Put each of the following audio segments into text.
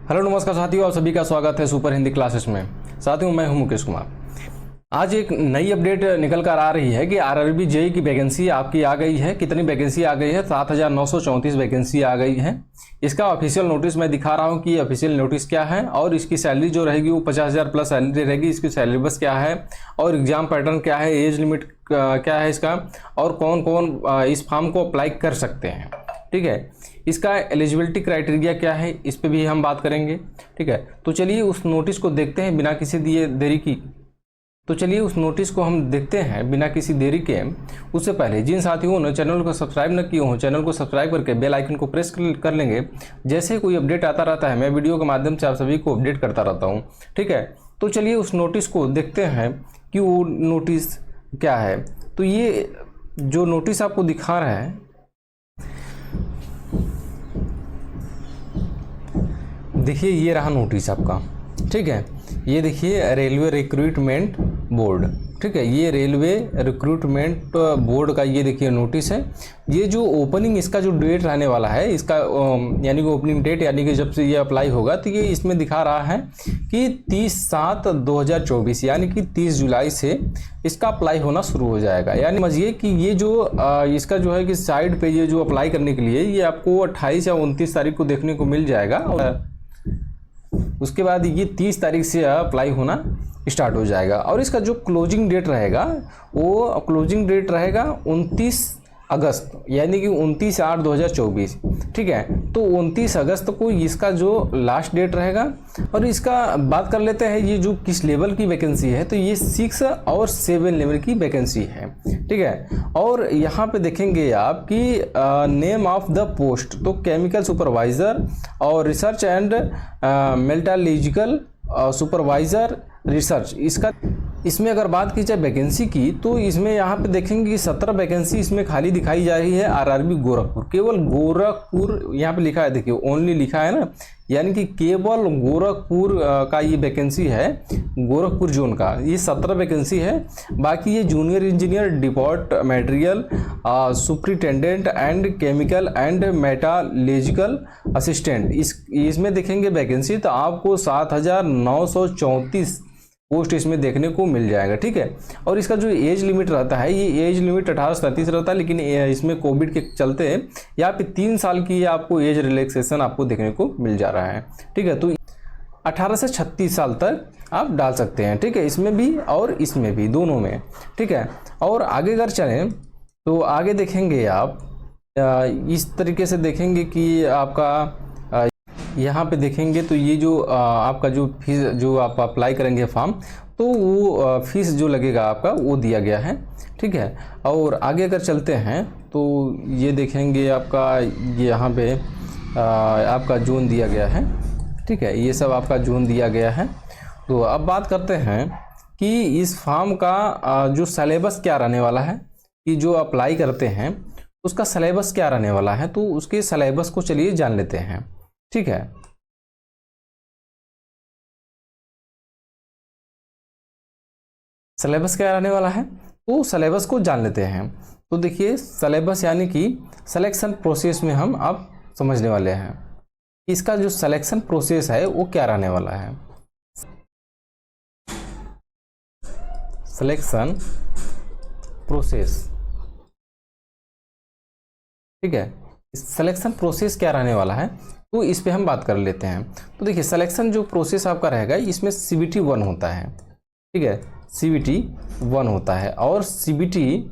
Hello नमस्कार साथियों, आप सभी का स्वागत है सुपर हिंदी क्लासेस में। साथियों, मैं हूं मुकेश कुमार। आज एक नई अपडेट निकल कर आ रही है कि आरआरबी जेईई की वैकेंसी आपकी आ गई है। कितनी वैकेंसी आ गई है? 7,934 वैकेंसी आ गई है। इसका ऑफिशियल नोटिस मैं दिखा रहा हूं कि ऑफिशियल नोटिस क्या है और इसकी सैलरी जो रहेगी वो 50,000 प्लस सैलरी रहेगी। इसकी सिलेबस क्या है और एग्जाम पैटर्न क्या है, एज लिमिट क्या है इसका, और कौन कौन इस फॉर्म को अप्लाई कर सकते हैं। ठीक है, इसका एलिजिबिलिटी क्राइटेरिया क्या है, इस पे भी हम बात करेंगे। ठीक है, तो चलिए उस नोटिस को देखते हैं बिना किसी देरी की। तो चलिए उस नोटिस को हम देखते हैं बिना किसी देरी के। उससे पहले जिन साथियों ने चैनल को सब्सक्राइब न किए हों, चैनल को सब्सक्राइब करके बेल आइकन को प्रेस कर लेंगे। जैसे कोई अपडेट आता रहता है मैं वीडियो के माध्यम से आप सभी को अपडेट करता रहता हूँ। ठीक है, तो चलिए उस नोटिस को देखते हैं कि वो नोटिस क्या है। तो ये जो नोटिस आपको दिखा रहा है, देखिए ये रहा नोटिस आपका। ठीक है, ये देखिए रेलवे रिक्रूटमेंट बोर्ड। ठीक है, ये रेलवे रिक्रूटमेंट बोर्ड का ये देखिए नोटिस है। ये जो ओपनिंग इसका जो डेट रहने वाला है इसका यानी कि ओपनिंग डेट यानी कि जब से ये अप्लाई होगा तो ये इसमें दिखा रहा है कि 30/7/2024 यानी कि 30 जुलाई से इसका अप्लाई होना शुरू हो जाएगा। यानी समझिए कि ये जो इसका जो है कि साइड पे ये जो अप्लाई करने के लिए ये आपको 28 या 29 तारीख को देखने को मिल जाएगा और उसके बाद ये 30 तारीख से अप्लाई होना स्टार्ट हो जाएगा। और इसका जो क्लोजिंग डेट रहेगा वो क्लोजिंग डेट रहेगा 29 अगस्त यानी कि 29/8/2024। ठीक है, तो 29 अगस्त को इसका जो लास्ट डेट रहेगा। और इसका बात कर लेते हैं ये जो किस लेवल की वैकेंसी है, तो ये 6 और 7 लेवल की वैकेंसी है। ठीक है, और यहाँ पे देखेंगे आप कि नेम ऑफ द पोस्ट, तो केमिकल सुपरवाइजर और research and metallurgical supervisor research. इसमें अगर बात की जाए वैकेंसी की तो इसमें यहाँ पे देखेंगे कि 17 वैकेंसी इसमें खाली दिखाई जा रही है। आरआरबी गोरखपुर, केवल गोरखपुर यहाँ पे लिखा है, देखिए ओनली लिखा है ना, यानी कि केवल गोरखपुर का ये वैकेंसी है, गोरखपुर जोन का ये 17 वैकेंसी है। बाकी ये junior engineer, depot material superintendent and chemical and metallurgical assistant, इसमें देखेंगे वैकेंसी तो आपको 7,934 पोस्ट इसमें देखने को मिल जाएगा। ठीक है, और इसका जो एज लिमिट रहता है ये एज लिमिट 18 से 37 रहता है, लेकिन इसमें कोविड के चलते यहाँ पे 3 साल की आपको एज रिलैक्सेशन आपको देखने को मिल जा रहा है। ठीक है, तो 18 से 36 साल तक आप डाल सकते हैं। ठीक है, इसमें भी और इसमें भी, दोनों में। ठीक है, और आगे अगर चलें तो आगे देखेंगे आप इस तरीके से देखेंगे कि आपका यहाँ पे देखेंगे तो ये जो आपका जो फीस जो आप अप्लाई करेंगे फॉर्म, तो वो फीस जो लगेगा आपका वो दिया गया है। ठीक है, और आगे अगर चलते हैं तो ये देखेंगे आपका ये यहाँ पे आपका जोन दिया गया है। ठीक है, ये सब आपका जोन दिया गया है। तो अब बात करते हैं कि इस फॉर्म का जो सिलेबस क्या रहने वाला है, कि जो अप्लाई करते हैं उसका सिलेबस क्या रहने वाला है। तो उसके सिलेबस को चलिए जान लेते हैं। ठीक है, सिलेबस क्या रहने वाला है तो सिलेबस को जान लेते हैं। तो देखिए सिलेबस यानी कि सिलेक्शन प्रोसेस में हम अब समझने वाले हैं इसका जो सिलेक्शन प्रोसेस है वो क्या रहने वाला है। सिलेक्शन प्रोसेस, ठीक है, सिलेक्शन प्रोसेस क्या रहने वाला है तो इस पे हम बात कर लेते हैं। तो देखिए सिलेक्शन जो प्रोसेस आपका रहेगा इसमें CBT 1 होता है। ठीक है, CBT 1 होता है और CBT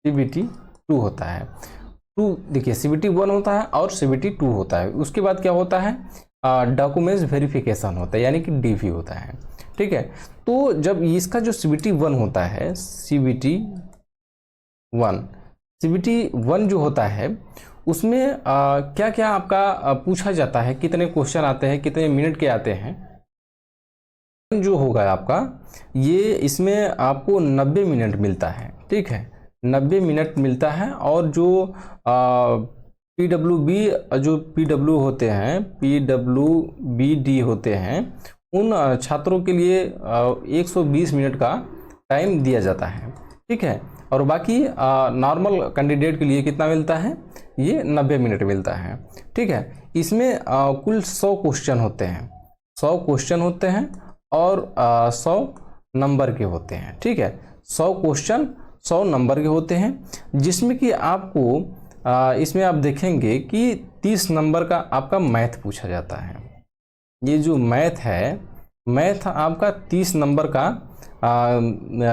2 होता है। देखिए CBT 1 होता है और CBT 2 होता है। उसके बाद क्या होता है, डॉक्यूमेंट्स वेरिफिकेशन होता है यानी कि DV होता है। ठीक है, तो जब इसका जो CBT 1 होता है, CBT 1 जो होता है उसमें क्या क्या आपका पूछा जाता है, कितने क्वेश्चन आते हैं, कितने मिनट के आते हैं, जो होगा आपका ये इसमें आपको 90 मिनट मिलता है। ठीक है, 90 मिनट मिलता है। और जो PWB होते हैं, PWBD होते हैं, उन छात्रों के लिए 120 मिनट का टाइम दिया जाता है। ठीक है, और बाकी नॉर्मल कैंडिडेट के लिए कितना मिलता है, ये 90 मिनट मिलता है। ठीक है, इसमें कुल 100 क्वेश्चन होते हैं, 100 क्वेश्चन होते हैं और 100 नंबर के होते हैं। ठीक है, 100 क्वेश्चन 100 नंबर के होते हैं, जिसमें कि आपको इसमें आप देखेंगे कि 30 नंबर का आपका मैथ पूछा जाता है। ये जो मैथ है, मैथ आपका 30 नंबर का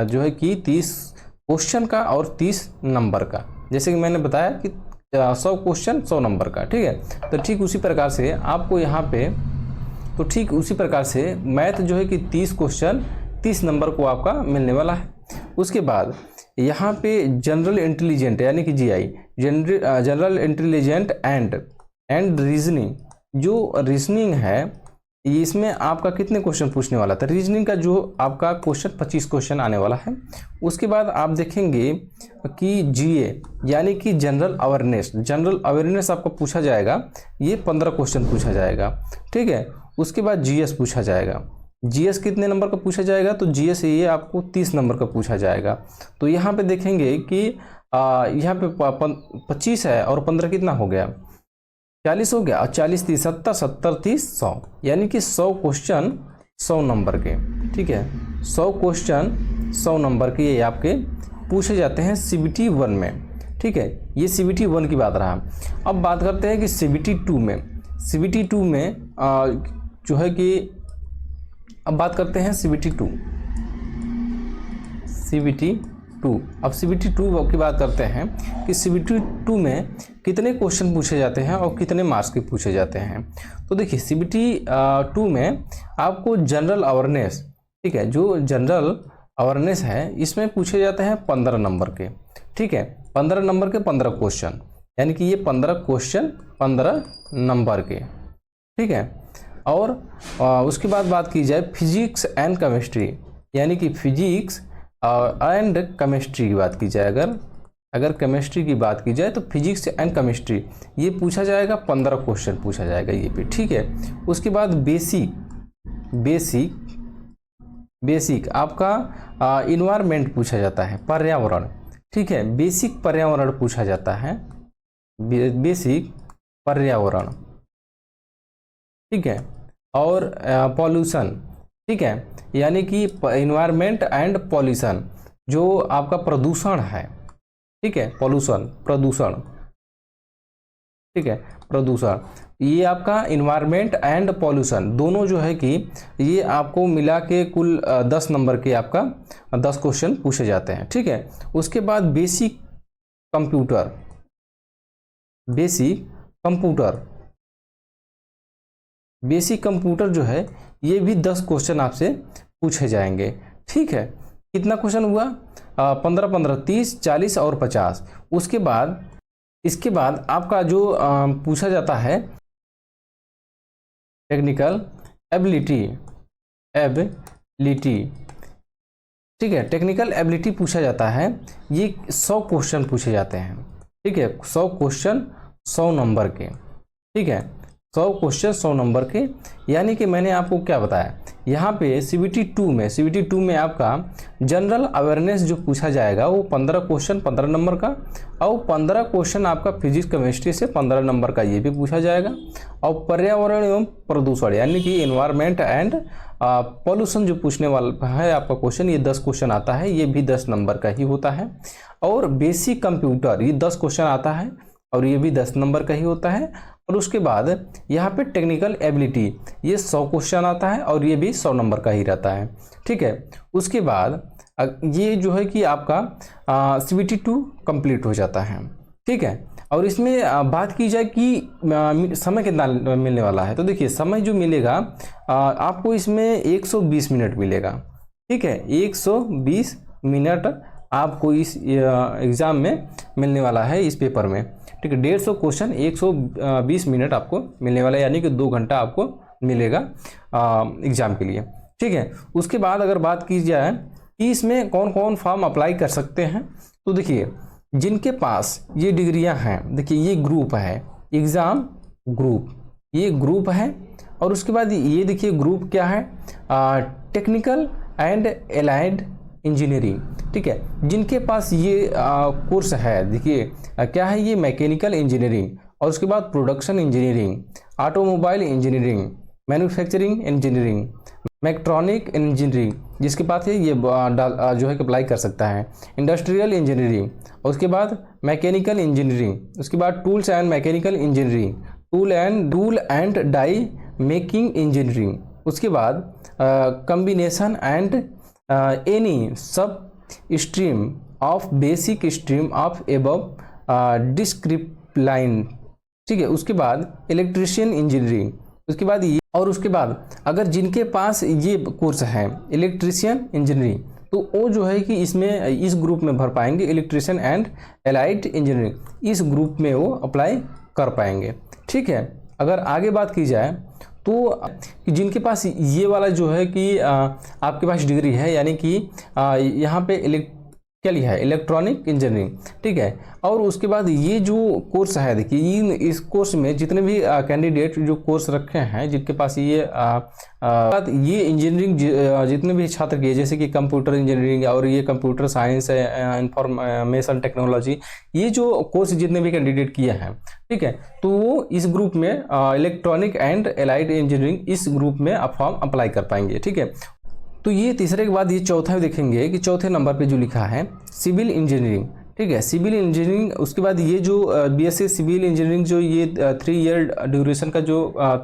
जो है कि 30 क्वेश्चन का और 30 नंबर का, जैसे कि मैंने बताया कि 100 क्वेश्चन 100 नंबर का। ठीक है, तो ठीक उसी प्रकार से आपको यहाँ पे, तो ठीक उसी प्रकार से मैथ जो है कि 30 क्वेश्चन 30 नंबर को आपका मिलने वाला है। उसके बाद यहाँ पे जनरल इंटेलिजेंट यानी कि GI, general intelligent and reasoning, जो रीजनिंग है इसमें आपका कितने क्वेश्चन पूछने वाला था। रीजनिंग का जो आपका क्वेश्चन 25 क्वेश्चन आने वाला है। उसके बाद आप देखेंगे कि जीए यानी कि जनरल अवेयरनेस आपको पूछा जाएगा, ये 15 क्वेश्चन पूछा जाएगा। ठीक है, उसके बाद जीएस पूछा जाएगा। जीएस कितने नंबर का पूछा जाएगा, तो जीएस ये आपको 30 नंबर का पूछा जाएगा। तो यहाँ पे देखेंगे कि यहाँ पे 25 है और 15 कितना हो गया, 40 हो गया, और 40 30 70 70 30 100, यानी कि 100 क्वेश्चन 100 नंबर के। ठीक है, 100 क्वेश्चन 100 नंबर के ये आपके पूछे जाते हैं CBT 1 में। ठीक है, ये CBT 1 की बात रहा। अब बात करते हैं कि CBT 2 में, CBT 2 में जो है कि अब बात करते हैं CBT 2। अब CBT 2 की बात करते हैं कि CBT 2 में कितने क्वेश्चन पूछे जाते हैं और कितने मार्क्स के पूछे जाते हैं। तो देखिए CBT 2 में आपको जनरल अवेयरनेस, ठीक है, जो जनरल अवेयरनेस है इसमें पूछे जाते हैं 15 नंबर के। ठीक है, 15 नंबर के 15 क्वेश्चन, यानी कि ये 15 क्वेश्चन 15 नंबर के। ठीक है, और उसके बाद बात की जाए फिजिक्स एंड केमिस्ट्री, यानी कि फिजिक्स एंड केमिस्ट्री की बात की जाए, अगर केमिस्ट्री की बात की जाए तो फिजिक्स एंड केमिस्ट्री ये पूछा जाएगा, 15 क्वेश्चन पूछा जाएगा ये भी। ठीक है, उसके बाद बेसिक आपका इन्वायरमेंट पूछा जाता है, पर्यावरण। ठीक है, बेसिक पर्यावरण पूछा जाता है, बेसिक पर्यावरण। ठीक है, और पॉल्यूशन, ठीक है, यानी कि इन्वायरमेंट एंड पॉल्यूशन, जो आपका प्रदूषण है। ठीक है, प्रदूषण, ठीक है, प्रदूषण, ये आपका इन्वायरमेंट एंड पॉल्यूशन दोनों जो है कि ये आपको मिला के कुल 10 नंबर के आपका 10 क्वेश्चन पूछे जाते हैं। ठीक है, उसके बाद बेसिक कंप्यूटर जो है ये भी 10 क्वेश्चन आपसे पूछे जाएंगे। ठीक है, कितना क्वेश्चन हुआ, 15 15 30 40 और 50। इसके बाद आपका जो पूछा जाता है टेक्निकल एबिलिटी। ठीक है, टेक्निकल एबिलिटी पूछा जाता है, ये 100 क्वेश्चन पूछे जाते हैं। ठीक है, 100 क्वेश्चन 100 नंबर के। ठीक है, 100 क्वेश्चन 100 नंबर के, यानी कि मैंने आपको क्या बताया यहाँ पे CBT 2 में आपका जनरल अवेयरनेस जो पूछा जाएगा वो 15 क्वेश्चन 15 नंबर का, और 15 क्वेश्चन आपका फिजिक्स केमिस्ट्री से 15 नंबर का ये भी पूछा जाएगा। और पर्यावरण एवं प्रदूषण यानी कि एनवायरमेंट एंड पॉल्यूशन जो पूछने वाला है आपका क्वेश्चन, ये 10 क्वेश्चन आता है, ये भी 10 नंबर का ही होता है। और बेसिक कंप्यूटर ये 10 क्वेश्चन आता है और ये भी 10 नंबर का ही होता है। और उसके बाद यहाँ पे टेक्निकल एबिलिटी ये 100 क्वेश्चन आता है और ये भी 100 नंबर का ही रहता है। ठीक है, उसके बाद ये जो है कि आपका CBT 2 कंप्लीट हो जाता है। ठीक है, और इसमें बात की जाए कि समय कितना मिलने वाला है, तो देखिए समय जो मिलेगा आपको इसमें 120 मिनट मिलेगा। ठीक है, 120 मिनट आपको इस एग्ज़ाम में मिलने वाला है, इस पेपर में। ठीक है, 150 क्वेश्चन 120 मिनट आपको मिलने वाला है, यानी कि 2 घंटा आपको मिलेगा एग्ज़ाम के लिए। ठीक है, उसके बाद अगर बात की जाए कि इसमें कौन कौन फॉर्म अप्लाई कर सकते हैं, तो देखिए जिनके पास ये डिग्रियां हैं, देखिए ये ग्रुप है, एग्ज़ाम ग्रुप, ये ग्रुप है। और उसके बाद ये देखिए ग्रुप क्या है, टेक्निकल एंड एलाइड इंजीनियरिंग। ठीक है, जिनके पास ये कोर्स है, देखिए क्या है, ये मैकेनिकल इंजीनियरिंग और उसके बाद production engineering, automobile engineering, manufacturing engineering, mechatronic engineering, जिसके पास है ये जो है कि अप्लाई कर सकता है, इंडस्ट्रियल इंजीनियरिंग, और उसके बाद मैकेनिकल इंजीनियरिंग, उसके बाद tools and mechanical engineering, tool and die making engineering, उसके बाद combination and any sub stream of basic stream of above discipline, ठीक है। उसके बाद इलेक्ट्रिशियन इंजीनियरिंग, उसके बाद ये, और उसके बाद अगर जिनके पास ये कोर्स है इलेक्ट्रिशियन इंजीनियरिंग, तो वो जो है कि इसमें इस ग्रुप में भर पाएंगे, इलेक्ट्रिशियन एंड एलाइड इंजीनियरिंग, इस ग्रुप में वो अप्लाई कर पाएंगे, ठीक है। अगर आगे बात की जाए तो जिनके पास ये वाला जो है कि आपके पास डिग्री है, यानी कि यहाँ पे क्या लिखा है, इलेक्ट्रॉनिक इंजीनियरिंग, ठीक है। और उसके बाद ये जो कोर्स है, देखिए इस कोर्स में जितने भी कैंडिडेट जो कोर्स रखे हैं, जिनके पास ये इंजीनियरिंग जितने भी छात्र किए, जैसे कि कंप्यूटर इंजीनियरिंग और ये कंप्यूटर साइंस है, इंफॉर्मेशन टेक्नोलॉजी, ये जो कोर्स जितने भी कैंडिडेट किए हैं, ठीक है, तो वो इस ग्रुप में इलेक्ट्रॉनिक एंड एलाइड इंजीनियरिंग, इस ग्रुप में आप फॉर्म अप्लाई कर पाएंगे, ठीक है। तो ये तीसरे के बाद ये चौथा देखेंगे कि चौथे नंबर पे जो लिखा है सिविल इंजीनियरिंग, ठीक है, सिविल इंजीनियरिंग। उसके बाद ये जो बीएससी सिविल इंजीनियरिंग, जो ये 3 ईयर ड्यूरेशन का जो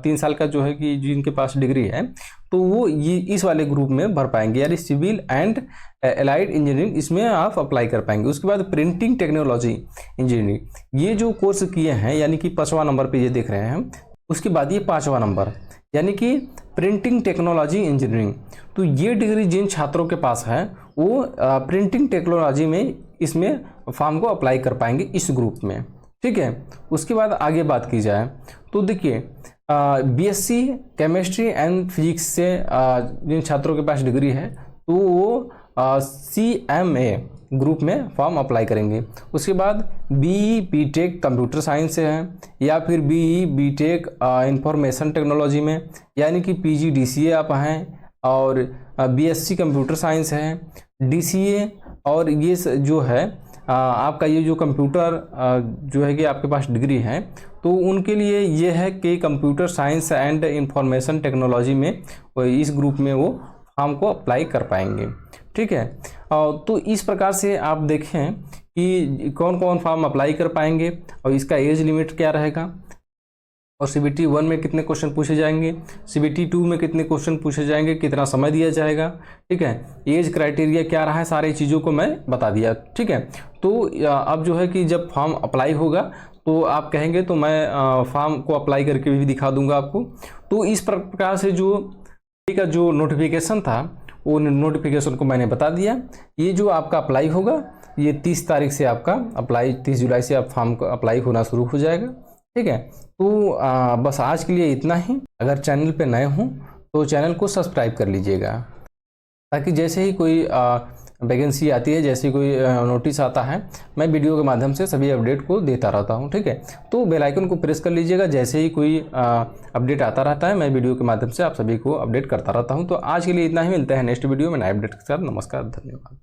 3 साल का जो है कि जिनके पास डिग्री है, तो वो ये इस वाले ग्रुप में भर पाएंगे, यानी सिविल एंड एलाइड इंजीनियरिंग, इसमें आप अप्लाई कर पाएंगे। उसके बाद प्रिंटिंग टेक्नोलॉजी इंजीनियरिंग, ये जो कोर्स किए हैं, यानी कि 5वां नंबर पर ये देख रहे हैं। उसके बाद ये 5वां नंबर, यानी कि प्रिंटिंग टेक्नोलॉजी इंजीनियरिंग, तो ये डिग्री जिन छात्रों के पास है वो प्रिंटिंग टेक्नोलॉजी में इसमें फॉर्म को अप्लाई कर पाएंगे इस ग्रुप में, ठीक है। उसके बाद आगे बात की जाए तो देखिए बीएससी केमिस्ट्री एंड फिजिक्स से जिन छात्रों के पास डिग्री है, तो वो CMA ग्रुप में फॉर्म अप्लाई करेंगे। उसके बाद BE BTech कंप्यूटर साइंस से है, या फिर BE BTech इंफॉर्मेशन टेक्नोलॉजी में, यानी कि PGDCA आप हैं, और BSc कंप्यूटर साइंस है, DCA, और ये जो है आपका ये जो कंप्यूटर जो है कि आपके पास डिग्री है, तो उनके लिए ये है कि computer science and information technology में इस ग्रुप में वो फॉर्म को अप्लाई कर पाएंगे, ठीक है। तो इस प्रकार से आप देखें कि कौन कौन फॉर्म अप्लाई कर पाएंगे और इसका एज लिमिट क्या रहेगा, और CBT 1 में कितने क्वेश्चन पूछे जाएंगे, CBT 2 में कितने क्वेश्चन पूछे जाएंगे, कितना समय दिया जाएगा, ठीक है। एज क्राइटेरिया क्या रहा है, सारी चीज़ों को मैं बता दिया, ठीक है। तो अब जो है कि जब फॉर्म अप्लाई होगा तो आप कहेंगे तो मैं फॉर्म को अप्लाई करके भी दिखा दूंगा आपको। तो इस प्रकार से जो नोटिफिकेशन था, वो नोटिफिकेशन को मैंने बता दिया। ये जो आपका अप्लाई होगा, ये 30 तारीख से आपका अप्लाई, 30 जुलाई से आप फॉर्म का अप्लाई होना शुरू हो जाएगा, ठीक है। तो बस आज के लिए इतना ही। अगर चैनल पे नए हों तो चैनल को सब्सक्राइब कर लीजिएगा, ताकि जैसे ही कोई वैकेंसी आती है, जैसे कोई नोटिस आता है, मैं वीडियो के माध्यम से सभी अपडेट को देता रहता हूं, ठीक है। तो बेल आइकन को प्रेस कर लीजिएगा, जैसे ही कोई अपडेट आता रहता है मैं वीडियो के माध्यम से आप सभी को अपडेट करता रहता हूं। तो आज के लिए इतना ही, मिलते हैं नेक्स्ट वीडियो में नए अपडेट के साथ। नमस्कार, धन्यवाद।